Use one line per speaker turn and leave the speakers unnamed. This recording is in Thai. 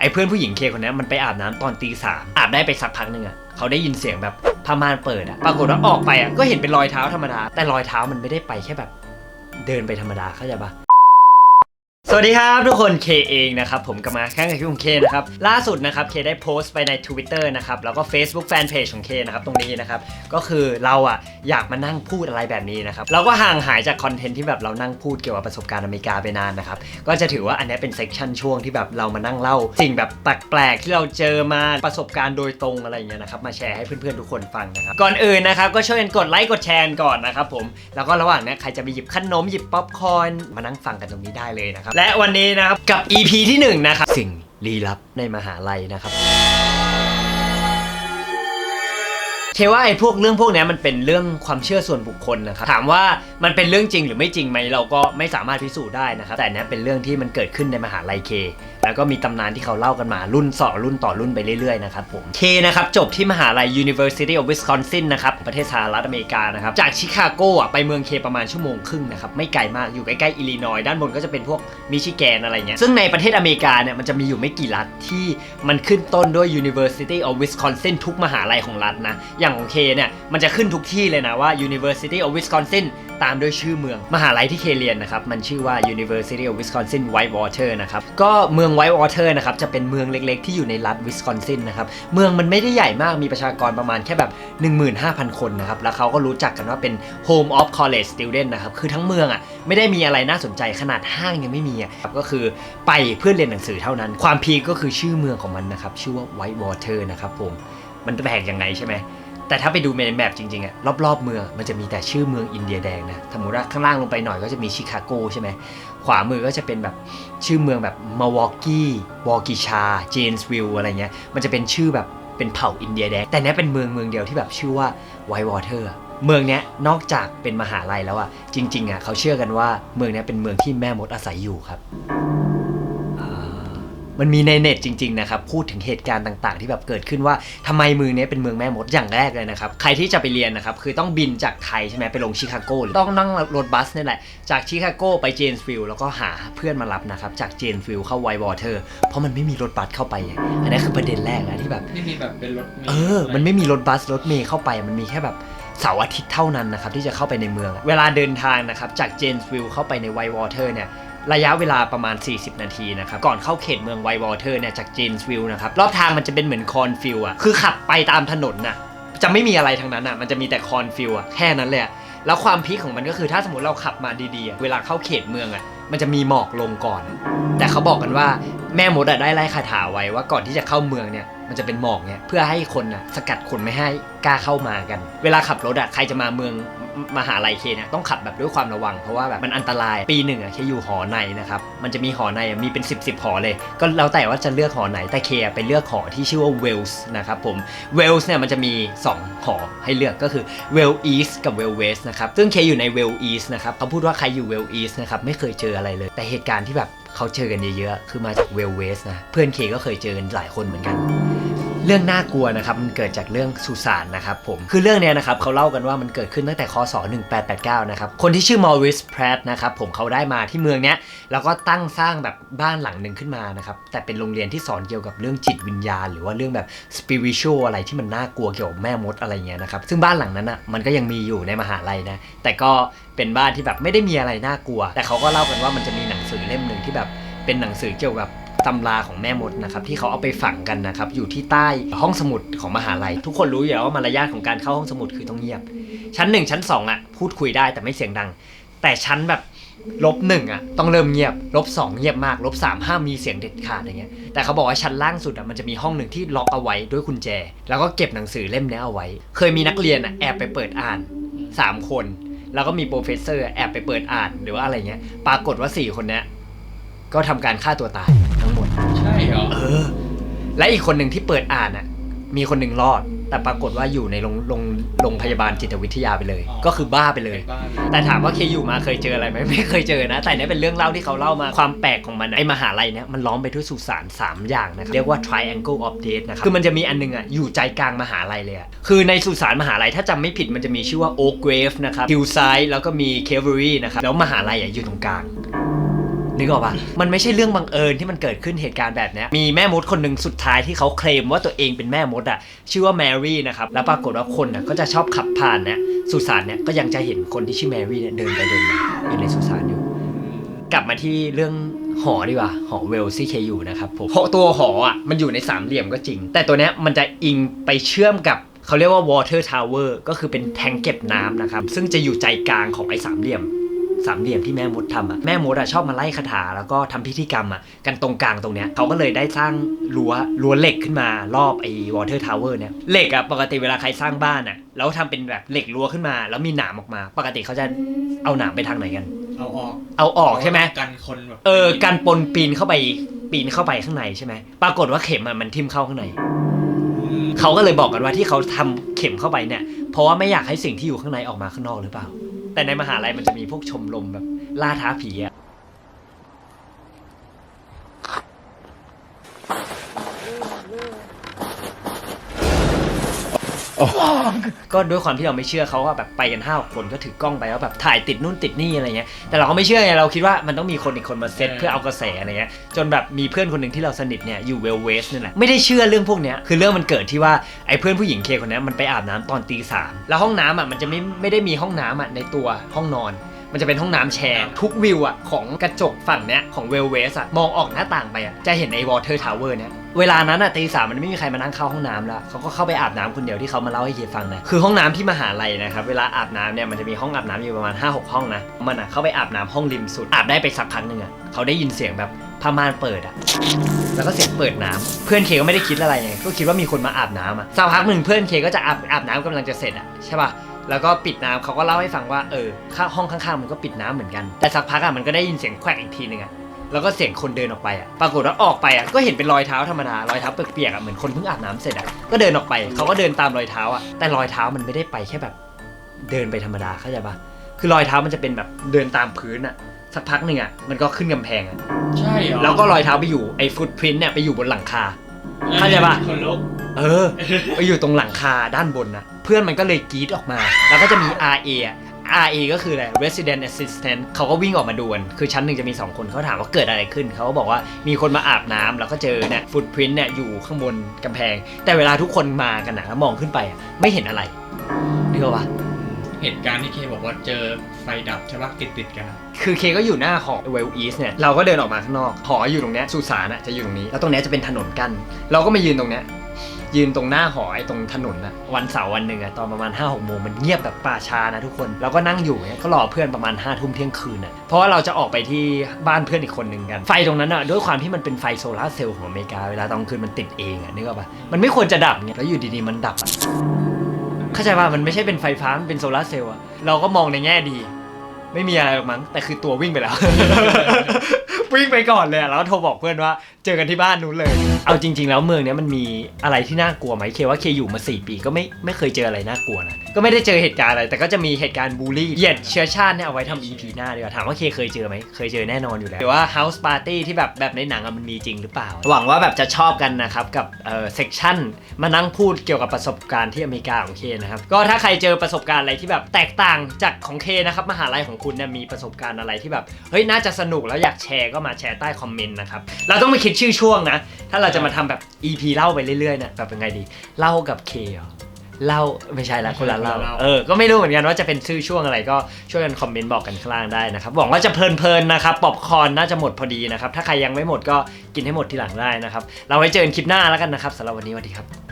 ไอ้เพื่อนผู้หญิงเคคนนี้มันไปอาบน้ำตอนตี 3อาบได้ไปสักพักนึงอ่ะเขาได้ยินเสียงแบบผ้าม่านเปิดอ่ะปรากฏว่าออกไปอ่ะก็เห็นเป็นรอยเท้าธรรมดาแต่รอยเท้ามันไม่ได้ไปแค่แบบเดินไปธรรมดาเข้าใจปะสวัสดีครับทุกคนเคเองนะครับผมกลับมาแข่งกับพี่ของเคนะครับล่าสุดนะครับเคได้โพสต์ไปใน Twitter นะครับแล้วก็ Facebook Fanpage ของเคนะครับตรงนี้นะครับก็คือเราอ่ะอยากมานั่งพูดอะไรแบบนี้นะครับเราก็ห่างหายจากคอนเทนต์ที่แบบเรานั่งพูดเกี่ยวกับประสบการณ์อเมริกาไปนานนะครับก็จะถือว่าอันนี้เป็นเซกชันช่วงที่แบบเรามานั่งเล่าสิ่งแบบแปลกๆที่เราเจอมาประสบการณ์โดยตรงอะไรอย่างเงี้ยนะครับมาแชร์ให้เพื่อนๆทุกคนฟังนะครับก่อนอื่นนะครับก็ช่วยกันกดไลค์กดแชร์ก่อนนะครับผมแล้วก็ระหว่างนี้ใครจะไปหยิบขนมหยิบป๊อปคอร์นมานั่งฟังกันตรงนี้ได้เลยนะครับและวันนี้นะครับกับ EP ที่1นะครับสิ่งลี้ลับในมหาลัยนะครับเคว่าไอ้พวกเรื่องพวกนี้มันเป็นเรื่องความเชื่อส่วนบุคคลนะครับถามว่ามันเป็นเรื่องจริงหรือไม่จริงไหมเราก็ไม่สามารถพิสูจน์ได้นะครับแต่นี้เป็นเรื่องที่มันเกิดขึ้นในมหาลัยเคแล้วก็มีตำนานที่เขาเล่ากันมารุ่นต่อรุ่นไปเรื่อยๆนะครับผมเคนะครับจบที่มหาลัย University of Wisconsin นะครับประเทศสหรัฐอเมริกานะครับจากชิคาโกไปเมืองเคประมาณชั่วโมงครึ่งนะครับไม่ไกลมากอยู่ใกล้ๆอิลลินอยส์ด้านบนก็จะเป็นพวกมิชิแกนอะไรเงี้ยซึ่งในประเทศอเมริกาเนี่ยมันจะมีอยู่ไม่กี่รัฐที่มันขึ้นต้นด้วย University of Wisconsin ทุกมหาลัยของรัฐนะอย่างของเคเนี่ยมันจะขึ้นทุกที่เลยนะว่า University of Wisconsin ตามด้วยชื่อเมืองมหาลัยที่เคเรียนนะครับมันชื่อว่า University of Wisconsin Whitewater นะครับก็เมือง Whitewater นะครับจะเป็นเมืองเล็กๆที่อยู่ในรัฐ Wisconsin นะครับเมืองมันไม่ได้ใหญ่มากมีประชากรประมาณแค่แบบ 15,000 คนนะครับแล้วเขาก็รู้จักกันว่าเป็น Home of College Student นะครับคือทั้งเมืองอ่ะไม่ได้มีอะไรน่าสนใจขนาดห้างยังไม่มีอ่ะก็คือไปเพื่อเรียนหนังสือเท่านั้นความพีคก็คือชื่อเมืองของมันนะครับชื่อว่า Whitewater นะครับผมมันแปลกยังไงใช่ไหมแต่ถ้าไปดูในแมปจริงๆอะรอบๆเมืองมันจะมีแต่ชื่อเมืองอินเดียแดงนะสมมติว่าข้างล่างลงไปหน่อยก็จะมีชิคาโกใช่ไหมขวามือก็จะเป็นแบบชื่อเมืองแบบมาวอกกี้วอกิชาเจนส์วิลล์อะไรเงี้ยมันจะเป็นชื่อแบบเป็นเผ่าอินเดียแดงแต่เนี้ยเป็นเมืองเดียวที่แบบชื่อว่าไวท์วอเตอร์เมืองเนี้ยนอกจากเป็นมหาลัยแล้วอะจริงๆอะเขาเชื่อกันว่าเมืองเนี้ยเป็นเมืองที่แม่มดอาศัยอยู่ครับมันมีในเน็ตจริงๆนะครับพูดถึงเหตุการณ์ต่างๆที่แบบเกิดขึ้นว่าทำไมเมืองนี้เป็นเมืองแม่มดอย่างแรกเลยนะครับใครที่จะไปเรียนนะครับคือต้องบินจากไทยใช่ไหมไปลงชิคาโกหรือต้องนั่งรถบัสนี่แหละจากชิคาโกไปเจนส์วิลล์แล้วก็หาเพื่อนมารับนะครับจากเจนส์วิลล์เข้าไวท์วอเตอร์เพราะมันไม่มีรถบัสเข้าไปอันนี้คือประเด็นแรกนะที่แบบ
ไม่มีแบบเป็นรถเมล์
มันไม่มีรถบัสรถเมล์เข้าไปมันมีแค่แบบเสาร์อาทิตย์เท่านั้นนะครับที่จะเข้าไปในเมืองเวลาเดินทางนะครับจากเจนส์วิลล์เข้าไปในไวท์วอเตอร์เนี่ยระยะเวลาประมาณ40นาทีนะครับก่อนเข้าเขตเมืองไวท์วอเตอร์เนี่ยจากเจนส์วิลล์นะครับรอบทางมันจะเป็นเหมือนคอนฟิลด์อ่ะคือขับไปตามถนนน่ะจะไม่มีอะไรทั้งนั้นอ่ะมันจะมีแต่คอนฟิลด์อ่ะแค่นั้นเลยแล้วความพีคของมันก็คือถ้าสมมติเราขับมาดีๆเวลาเข้าเขตเมืองอ่ะมันจะมีหมอกลงก่อนแต่เขาบอกกันว่าแม่มดได้ไล่คาถาไว้ว่าก่อนที่จะเข้าเมืองเนี่ยมันจะเป็นหมอกเนี่ยเพื่อให้คนน่ะสกัดคนไม่ให้กล้าเข้ามากันเวลาขับรถใครจะมาเมืองมหาลัยเคเนี่ยต้องขับแบบด้วยความระวังเพราะว่าแบบมันอันตรายปีหนึ่งเคอยู่หอในนะครับมันจะมีหอในมีเป็น10หอเลยก็แล้วแต่ว่าจะเลือกหอไหนแต่เคไปเลือกหอที่ชื่อว่าเวลส์นะครับผมเวลส์เนี่ยมันจะมี2หอให้เลือกก็คือเวลอีสต์กับเวลเวสต์นะครับซึ่งเคอยู่ในเวลอีสต์นะครับเขาพูดว่าใครอยู่เวลอีสต์นะครับไม่เคยเจออะไรเลยแต่เหตุการณ์ที่แบบเขาเจอกันเยอะๆคือมาจากเวลเวสต์นะเพื่อนเคก็เคยเจอกันหลายคนเหมือนกันเรื่องน่ากลัวนะครับมันเกิดจากเรื่องสุสานนะครับผมคือเรื่องนี้นะครับเขาเล่ากันว่ามันเกิดขึ้นตั้งแต่คศ1889นะครับคนที่ชื่อมอริสแพรตนะครับผมเขาได้มาที่เมืองเนี้ยแล้วก็ตั้งสร้างแบบบ้านหลังหนึ่งขึ้นมานะครับแต่เป็นโรงเรียนที่สอนเกี่ยวกับเรื่องจิตวิญญาณหรือว่าเรื่องแบบสปิริตชัลอะไรที่มันน่ากลัวเกี่ยวกับแม่มดอะไรเงี้ยนะครับซึ่งบ้านหลังนั้นอ่ะมันก็ยังมีอยู่ในมหาลัยนะแต่ก็เป็นบ้านที่แบบไม่ได้มีอะไรน่ากลัวแต่เขาก็เล่ากันว่ามันจะมีหนังสือเล่มนึงที่แบบเป็นหนังสือเกี่ยวกับตำราของแม่มดนะครับที่เขาเอาไปฝังกันนะครับอยู่ที่ใต้ห้องสมุดของมหาลัยทุกคนรู้อยู่แล้วว่ามารยาทของการเข้าห้องสมุดคือต้องเงียบชั้น1ชั้น2พูดคุยได้แต่ไม่เสียงดังแต่ชั้นแบบ-1ต้องเริ่มเงียบ-2เงียบมาก-3ห้ามมีเสียงเด็ดขาดอย่างเงี้ยแต่เขาบอกว่าชั้นล่างสุดมันจะมีห้องหนึ่งที่ล็อกเอาไว้ด้วยกุญแจแล้วก็เก็บหนังสือเล่มนี้เอาไว้เคยมีนักเรียนแอบไปเปิดอ่าน3คนแล้วก็มีโปรเฟสเซอร์แอบไปเปิดอ่านหรือว่าอะไรเงี้ยปรากฏว่า4คนนี้ก็ทำการฆ่าตัวตายทั้งหมด
ใช่เหรอแ
ละอีกคนหนึ่งที่เปิดอ่านมีคนหนึ่งรอดแต่ปรากฏว่าอยู่ในโรงพยาบาลจิตวิทยาไปเลยก็คือบ้าไปเลยแต่ถามว่าเคอยู่มาเคยเจออะไรไหมไม่เคยเจอนะแต่นี่เป็นเรื่องเล่าที่เขาเล่ามาความแปลกของมันไอมหาลัยเนี้ยมันล้อมไปด้วยสุสาน3อย่างนะครับเรียกว่า Triangle of Death นะครับคือมันจะมีอันนึงอยู่ใจกลางมหาลัยเลยคือในสุสานมหาลัยถ้าจำไม่ผิดมันจะมีชื่อว่า Oak Grave นะครับ Hillside แล้วก็มี Calvary นะครับแล้วมหาลัยอยู่ตรงกลาง นึกออกปะมันไม่ใช่เรื่องบังเอิญที่มันเกิดขึ้นเหตุการณ์แบบนี้มีแม่มดคนหนึ่งสุดท้ายที่เขาเคลมว่าตัวเองเป็นแม่มดอ่ะชื่อว่าแมรี่นะครับแล้วปรากฏว่าคนก็จะชอบขับผ่านเนี่ยสุสานเนี่ยก็ยังจะเห็นคนที่ชื่อแมรี่เนี่ยเดินไปเดินมาอยู่ในสุสานอยู่กลับมาที่เรื่องหอดีกว่าหอเวลซี่เคอยู่นะครับผมตัวหออ่ะมันอยู่ในสามเหลี่ยมก็จริงแต่ตัวเนี้ยมันจะอิงไปเชื่อมกับเขาเรียกว่า water tower ก็คือเป็นแทงเก็บน้ำนะครับซึ่งจะอยู่ใจกลางของไอ้สามเหลี่ยมที่แม่มดทำอ่ะแม่มดอ่ะชอบมาไล่คาถาแล้วก็ทำพิธีกรรมอ่ะกันตรงกลางตรงเนี้ยเขาก็เลยได้สร้างรั้วเหล็กขึ้นมารอบไอ้ water tower เนี่ยเหล็กอ่ะปกติเวลาใครสร้างบ้านอ่ะแล้วทำเป็นแบบเหล็กรั้วขึ้นมาแล้วมีหนามออกมาปกติเขาจะเอาหนามไปทางไหนกันเอาออกใช่ไหม
กันคนแบบ
กันปนปีนเข้าไปข้างในใช่ไหมปรากฏว่าเข็มมันทิ่มเข้าข้างในเขาก็เลยบอกกันว่าที่เขาทำเข็มเข้าไปเนี่ยเพราะว่าไม่อยากให้สิ่งที่อยู่ข้างในออกมาข้างนอกหรือเปล่าแต่ในมหาลัยมันจะมีพวกชมรมแบบล่าท้าผีอะก็ด้วยความที่เราไม่เชื่อเขาว่าแบบไปกัน5 คนก็ถือกล้องไปแล้วแบบถ่ายติดนู่นติดนี่อะไรเงี้ยแต่เราก็ไม่เชื่อไงเราคิดว่ามันต้องมีคนอีกคนมาเซตเพื่อเอากระแสอะไรเงี้ยจนแบบมีเพื่อนคนหนึ่งที่เราสนิทเนี่ยอยู่เวลเวสนี่แหละไม่ได้เชื่อเรื่องพวกเนี้ยคือเรื่องมันเกิดที่ว่าไอ้เพื่อนผู้หญิงเคคนนี้มันไปอาบน้ำตอนตี 3แล้วห้องน้ำอ่ะมันจะไม่ได้มีห้องน้ำอ่ะในตัวห้องนอนมันจะเป็นห้องน้ำแชร์ทุกวิวอ่ะของกระจกฝั่งเนี้ยของเวลเวสอ่ะมองออกหน้าต่างไปอ่ะจะเห็นไอ้วอเตอร์ทาวเวอร์เนี้ยเวลานั้นอ่ะตี 3มันไม่มีใครมานั่งเข้าห้องน้ำแล้วเขาก็เข้าไปอาบน้ำคนเดียวที่เขามาเล่าให้เคฟังนะคือห้องน้ำที่มหาลัยนะครับเวลาอาบน้ำเนี่ยมันจะมีห้องอาบน้ำอยู่ประมาณ 5-6 ห้องนะมันอ่ะเข้าไปอาบน้ำห้องริมสุดอาบได้ไปสักพักนึงอ่ะเขาได้ยินเสียงแบบผ้าม่านเปิดอ่ะแล้วก็เสียงเปิดน้ำเพื่อนเคก็ไม่ได้คิดอะไรไงก็คิดว่ามีคนมาอาบน้ำอ่ะสักพักหนึ่งเพื่อนเคก็จะอาบน้ำกำลังจะเสร็จอ่ะใช่ป่ะแล้วก็ปิดน้ำเขาก็เล่าให้ฟังว่าห้องข้างๆมันก็ปิดน้ำเหมือนกันแต่สักพักอ่ะมันก็ได้ยินเสียงแควกอีกทีนึงอ่ะแล้วก็เสียงคนเดินออกไปอ่ะปรากฏว่าออกไปอ่ะก็เห็นเป็นรอยเท้าธรรมดารอยเท้าเปียกๆอ่ะเหมือนคนเพิ่งอาบน้ำเสร็จอ่ะก็เดินออกไปเขาก็เดินตามรอยเท้าอ่ะแต่รอยเท้ามันไม่ได้ไปแค่แบบเดินไปธรรมดาเข้าใจป่ะคือรอยเท้ามันจะเป็นแบบเดินตามพื้นอ่ะสักพักนึงอ่ะมันก็ขึ้นกำแพงอ่ะ
ใช่เหรอ
แล้วก็รอยเท้าไปอยู่ไอ้ฟุตพริ้นท์เนี่ยไปอยู่บนหลังคาเข้าใจป่ะไปอยู่ตรงหลังคาด้านบนนะเพื่อนมันก็เลยกรี๊ดออกมาแล้วก็จะมี RA ก็คืออะไร Resident Assistant เขาก็วิ่งออกมาดูกันคือชั้นหนึ่งจะมี2 คนเขาถามว่าเกิดอะไรขึ้นเขาก็บอกว่ามีคนมาอาบน้ำแล้วก็เจอเนี่ยฟุตพริ้นท์เนี่ยอยู่ข้างบนกำแพงแต่เวลาทุกคนมากันนะแล้วมองขึ้นไปไม่เห็นอะไรนึกออกปะ
เหตุการณ์ที่เคบอกว่าเจอไฟดับใช่ปะติดกัน
คือเคก็อยู่หน้าหอเวลอีสเนี่ยเราก็เดินออกมาข้างนอกหออยู่ตรงเนี้ยสุสานจะอยู่ตรงนี้แล้วตรงเนี้ยจะเป็นถนนกั้นเราก็มายืนตรงเนี้ยยืนตรงหน้าหอตรงถนนนะวันเสาร์วันหนึ่งตอนประมาณ 5-6 โมงมันเงียบแบบป่าช้านะทุกคนเราก็นั่งอยู่เนี่ยก็รอเพื่อนประมาณ 5 ทุ่มเที่ยงคืนเพราะว่าเราจะออกไปที่บ้านเพื่อนอีกคนหนึ่งกันไฟตรงนั้นด้วยความที่มันเป็นไฟโซลาร์เซลล์ของอเมริกาเวลาตอนคืนมันติดเองนึกออกปะมันไม่ควรจะดับเนี่ยแล้วอยู่ดีๆมันดับเข้าใจป่ะมันไม่ใช่เป็นไฟฟ้ามันเป็นโซลาร์เซลล์เราก็มองในแง่ดีไม่มีอะไรหรอกมั้งแต่คือตัววิ่งไปแล้ว วิ่งไปก่อนเลยแล้วโทรบอกเพื่อนว่าเจอกันที่บ้านนู้นเลยเอาจริงๆแล้วเมืองนี้มันมีอะไรที่น่ากลัวไหมเคว่าเคอยู่มา4 ปีก็ไม่เคยเจออะไรน่ากลัวนะก็ไม่ได้เจอเหตุการณ์อะไรแต่ก็จะมีเหตุการณ์บูลลี่เหยียดเชื้อชาติเนี่ยเอาไว้ทำ EP หน้าดีกว่าถามว่าเคเคยเจอไหมเคยเจอแน่นอนอยู่แล้วหรือว่า House Party ที่แบบในหนังมันมีจริงหรือเปล่าหวังว่าแบบจะชอบกันนะครับกับเซกชันมานั่งพูดเกี่ยวกับประสบการณ์ที่อเมริกาของเคนะครับก็ถ้าใครเจอประสบการณ์อะไรที่แบบแตกต่างจากของเคนะครับมหาลัยของคุณเนี่ยมีประสบการณ์อะไรที่แบบเฮ้ยน่าจะสนุกแล้วอยากแชร์ก็มาแชร์ใต้คอมเมนต์นะครับเราต้องไปคิดชื่อช่วงนะถ้าเราจะมาทำแบบ EP เล่าไปเรื่อยๆเนี่ยแบบเป็นไงดีเล่ากับเคเหรอเล่าไม่ใช่ละคนละเล่าก็ไม่รู้เหมือนกันว่าจะเป็นชื่อช่วงอะไรก็ช่วยกันคอมเมนต์บอกกันข้างล่างได้นะครับหวังว่าจะเพลินๆนะครับป๊อปคอร์นน่าจะหมดพอดีนะครับถ้าใครยังไม่หมดก็กินให้หมดทีหลังได้นะครับเราไว้เจอกันคลิปหน้าแล้วกันนะครับสำหรับวันนี้สวัสดีครับ